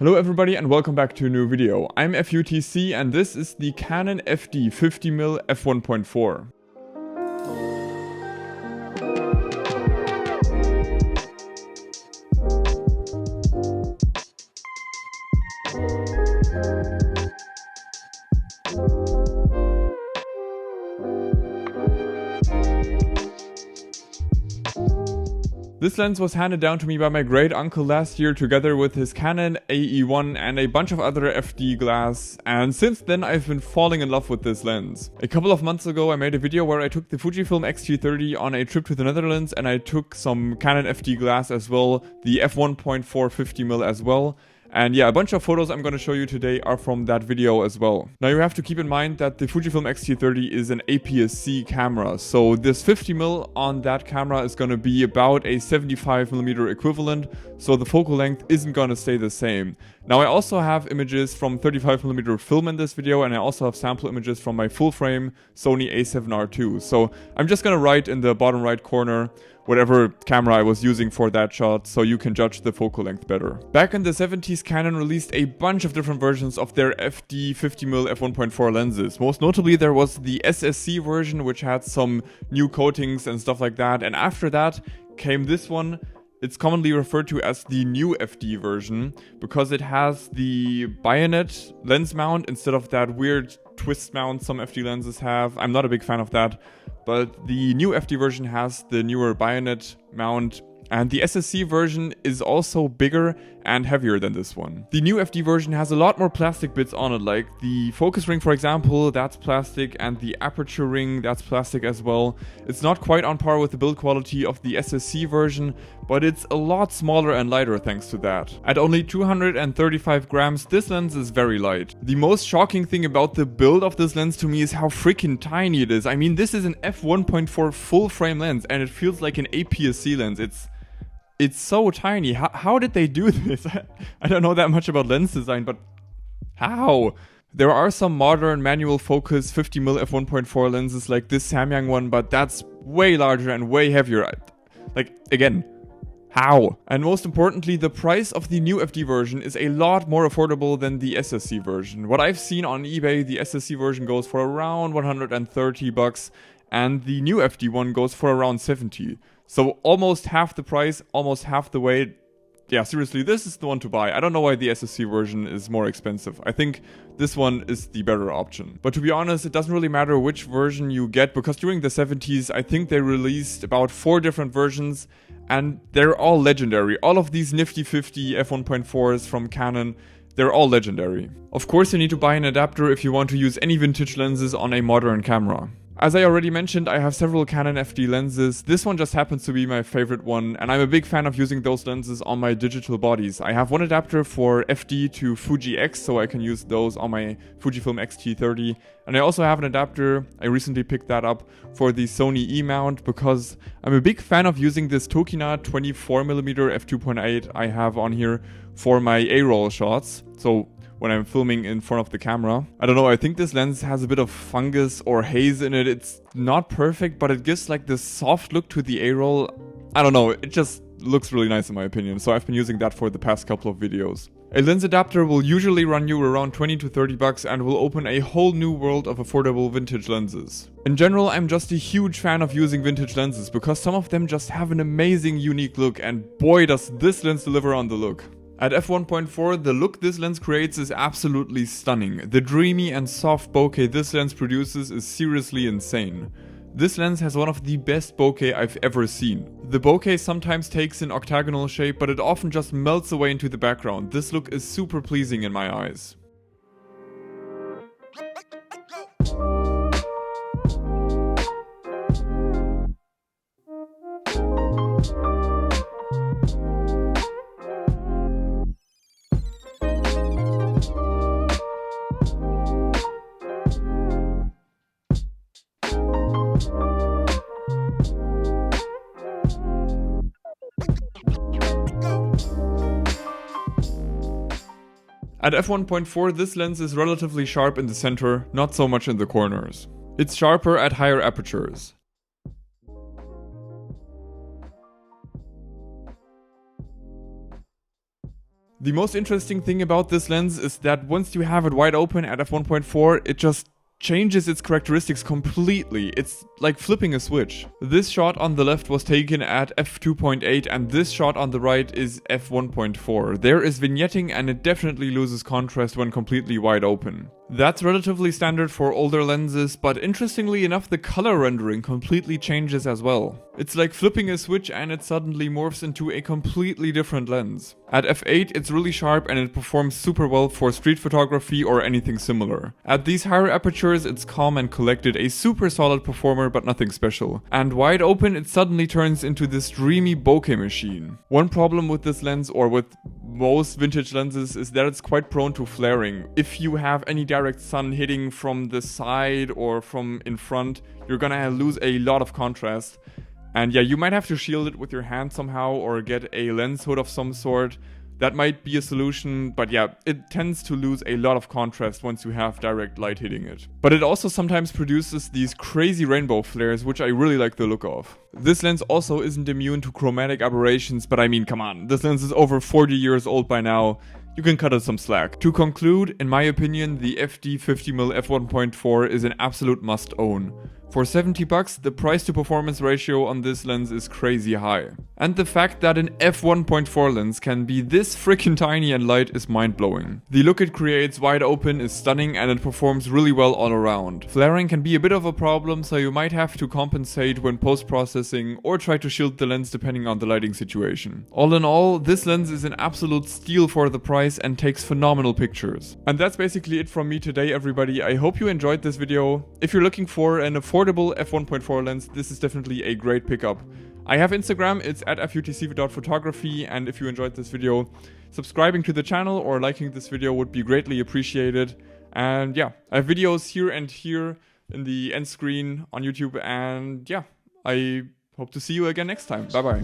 Hello everybody and welcome back to a new video. I'm FUTC and this is the Canon FD 50mm f1.4. This lens was handed down to me by my great uncle last year together with his Canon AE1 and a bunch of other FD glass, and since then I've been falling in love with this lens. A couple of months ago I made a video where I took the Fujifilm X-T30 on a trip to the Netherlands and I took some Canon FD glass as well, the f1.4 50mm as well. And yeah, a bunch of photos I'm going to show you today are from that video as well. Now you have to keep in mind that the Fujifilm X-T30 is an APS-C camera, so this 50mm on that camera is going to be about a 75mm equivalent, so the focal length isn't going to stay the same. Now I also have images from 35mm film in this video, and I also have sample images from my full-frame Sony a7R II. So I'm just going to write in the bottom right corner whatever camera I was using for that shot, so you can judge the focal length better. Back in the 70s, Canon released a bunch of different versions of their FD 50mm f1.4 lenses. Most notably, there was the S.S.C version, which had some new coatings and stuff like that, and after that came this one. It's commonly referred to as the new FD version because it has the bayonet lens mount instead of that weird twist mount some FD lenses have. I'm not a big fan of that, but the new FD version has the newer bayonet mount, and the S.S.C version is also bigger and heavier than this one. The new FD version has a lot more plastic bits on it, like the focus ring, for example, that's plastic, and the aperture ring, that's plastic as well. It's not quite on par with the build quality of the S.S.C version, but it's a lot smaller and lighter thanks to that. At only 235 grams, this lens is very light. The most shocking thing about the build of this lens to me is how freaking tiny it is. I mean, this is an f1.4 full frame lens and it feels like an APS-C lens. It's so tiny. How did they do this? I don't know that much about lens design, but how? There are some modern manual focus 50mm f1.4 lenses like this Samyang one, but that's way larger and way heavier. Like, again, how? And most importantly, the price of the new FD version is a lot more affordable than the S.S.C version. What I've seen on eBay, the S.S.C version goes for around 130 bucks, and the new FD one goes for around 70. So almost half the price, almost half the weight. Yeah, seriously, this is the one to buy. I don't know why the S.S.C version is more expensive. I think this one is the better option. But to be honest, it doesn't really matter which version you get, because during the 70s, I think they released about 4 different versions, and they're all legendary. All of these nifty 50 f1.4s from Canon, they're all legendary. Of course, you need to buy an adapter if you want to use any vintage lenses on a modern camera. As I already mentioned, I have several Canon FD lenses. This one just happens to be my favorite one, and I'm a big fan of using those lenses on my digital bodies. I have one adapter for FD to Fuji X, so I can use those on my Fujifilm X-T30. And I also have an adapter, I recently picked that up, for the Sony E-mount, because I'm a big fan of using this Tokina 24mm f2.8 I have on here for my A-roll shots. So when I'm filming in front of the camera. I don't know, I think this lens has a bit of fungus or haze in it. It's not perfect, but it gives like this soft look to the A-roll. I don't know, it just looks really nice in my opinion, so I've been using that for the past couple of videos. A lens adapter will usually run you around 20 to 30 bucks and will open a whole new world of affordable vintage lenses. In general, I'm just a huge fan of using vintage lenses because some of them just have an amazing unique look, and boy does this lens deliver on the look. At f1.4, the look this lens creates is absolutely stunning. The dreamy and soft bokeh this lens produces is seriously insane. This lens has one of the best bokeh I've ever seen. The bokeh sometimes takes an octagonal shape, but it often just melts away into the background. This look is super pleasing in my eyes. At f1.4, this lens is relatively sharp in the center, not so much in the corners. It's sharper at higher apertures. The most interesting thing about this lens is that once you have it wide open at f1.4, it just changes its characteristics completely. It's like flipping a switch. This shot on the left was taken at f2.8 and this shot on the right is f1.4. There is vignetting and it definitely loses contrast when completely wide open. That's relatively standard for older lenses, but interestingly enough the color rendering completely changes as well. It's like flipping a switch and it suddenly morphs into a completely different lens. At f8 it's really sharp and it performs super well for street photography or anything similar. At these higher apertures it's calm and collected, a super solid performer but nothing special. And wide open it suddenly turns into this dreamy bokeh machine. One problem with this lens, or with most vintage lenses, is that it's quite prone to flaring. If you have any direct sun hitting from the side or from in front, you're gonna lose a lot of contrast. And yeah, you might have to shield it with your hand somehow or get a lens hood of some sort. That might be a solution, but yeah, it tends to lose a lot of contrast once you have direct light hitting it. But it also sometimes produces these crazy rainbow flares, which I really like the look of. This lens also isn't immune to chromatic aberrations, but I mean, come on, this lens is over 40 years old by now. You can cut it some slack. To conclude, in my opinion, the FD 50mm f1.4 is an absolute must own. For 70 bucks, the price to performance ratio on this lens is crazy high. And the fact that an f1.4 lens can be this freaking tiny and light is mind-blowing. The look it creates wide open is stunning and it performs really well all around. Flaring can be a bit of a problem, so you might have to compensate when post-processing or try to shield the lens depending on the lighting situation. All in all, this lens is an absolute steal for the price and takes phenomenal pictures. And that's basically it from me today, everybody. I hope you enjoyed this video. If you're looking for an affordable f1.4 lens, this is definitely a great pickup. I have Instagram, it's at FUTC.photography, and if you enjoyed this video, subscribing to the channel or liking this video would be greatly appreciated. And yeah, I have videos here and here in the end screen on YouTube, and yeah, I hope to see you again next time. Bye bye.